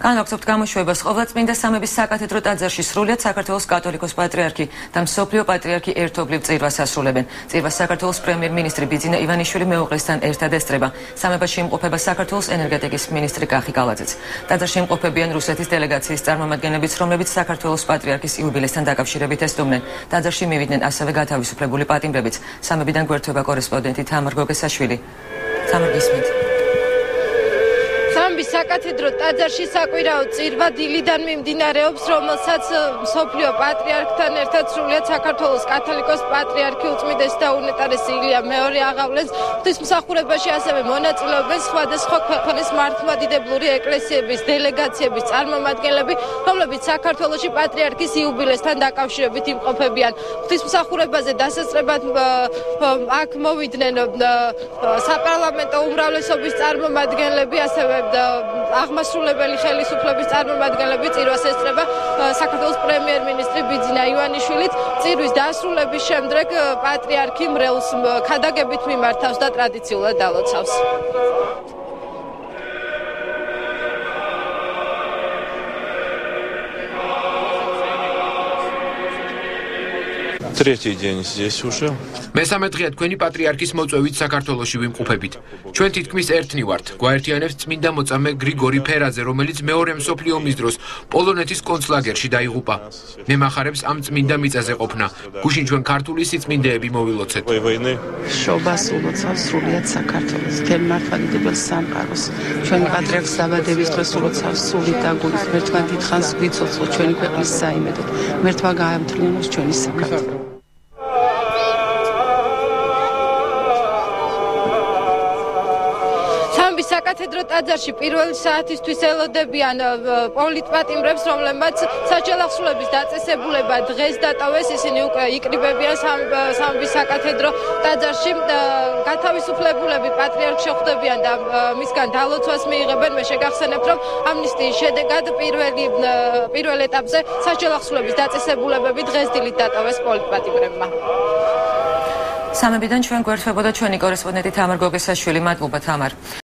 განვაგრძობთ გამოშვებას ყოვლადწმინდა სამების საკათედრო ტაძარში სრულიად საქართველოს კათოლიკოს პატრიარქი და მსოფლიო პატრიარქი ერთობლივ წირვას ასრულებენ. წირვას საქართველოს პრემიერ-მინისტრი ბიძინა ივანიშვილი მეუღლესთან ერთად ესწრება. სამებაში იმყოფება საქართველოს ენერგეტიკის მინისტრი კახი კალაძეც. ტაძარში იმყოფებიან რუსეთის დელეგაციის წარმომადგენლებიც, რომლებიც საქართველოს პატრიარქის იუბილესთან დაკავშირებით ესტუმნენ. ტაძარში მივიდნენ ასევე გათავისუფლებული პატიმრებიც. სამებიდან გვერდება კორესპონდენტი თამარ გოგესაშვილი. თამარ გისმით. სამების საკათედრო ტაძარში საკვირაო წირვა დილიდან მიმდინარეობს, რომელსაც მსოფლიო პატრიარქთან ერთად სრულიად საქართველოს კათოლიკოს პატრიარქი უწმიდესი და უნეტარესი ილია მეორე აღავლენს. ღვთისმსახურებაში ასევე მონაწილეობენ სხვადასხვა ქვეყნის მართლმადიდებლური ეკლესიების დელეგაციების წარმომადგენლები, რომლებიც საქართველოში პატრიარქის იუბილესთან დაკავშირებით იმყოფებიან. ღვთისმსახურებაზე დასასწრებად აქ მოვიდნენ საპარლამენტო უმრავლესობის წარმომადგენლები, ასევე აღმასრულებელი ხელისუფლების წარმომადგენლები. წირვას ესწრება საქართველოს პრემიერ-მინისტრი ბიძინა ივანიშვილიც. წირვის დასრულების შემდეგ პატრიარქი მრევლს ქადაგებით მიმართავს და ტრადიციულად დალოცავს. Третий день здесь уже. მესამე დღეა თქვენი პატრიარქის მოწვევით საქართველოში ვიმყოფებით. ჩვენ თითქმის ერთნი ვართ. გვაერთიანებს წმინდა მოწამე გრიგორი ფერაძე, რომელიც მეორე მსოფლიო ომის დროს პოლონეთის კონცლაგერში დაიღუპა. მე მახარებს ამ წმინდა მიწაზე ყოფნა. გუშინ ჩვენ ქართული სიწმინდეები მოვილოცეთ. შობას ულოცავს სრულიად საქართველოს, თელ მართლმადიდებელ სამყაროს. ჩვენი პატრიარქს დაბადების დღეს ულოცავს სული და გულის. მერთმა დიდხანს ვიცოცხლო ჩვენი ქვეყნის საიმედოდ. მერთმა გაამთრიუნოს ჩვენი საქართველო. საკათედრო ტაძარში პირველი საათისთვის ელოდებიან პოლიტპატიმრებს, რომლებმაც საჯელახსრულების დაწესებულება დღეს დატოვეს. ისინი უკვე იკრიბებიან სამების საკათედრო ტაძარში. გათავისუფლებულები პატრიარქს შეხვდებიან და მისგან დალოცვას მიიღებენ. მე შეგახსენებთ, რომ ამნისტიის შედეგად პირველ ეტაპზე საჯელახსრულების დაწესებულებები დღეს დილით დატოვეს პოლიტპატიმრებმა. სამებიდან ჩვენ გვერდებოდა ჩვენი კორესპონდენტი თამარ გოგესაშვილი. მადლობა თამარ.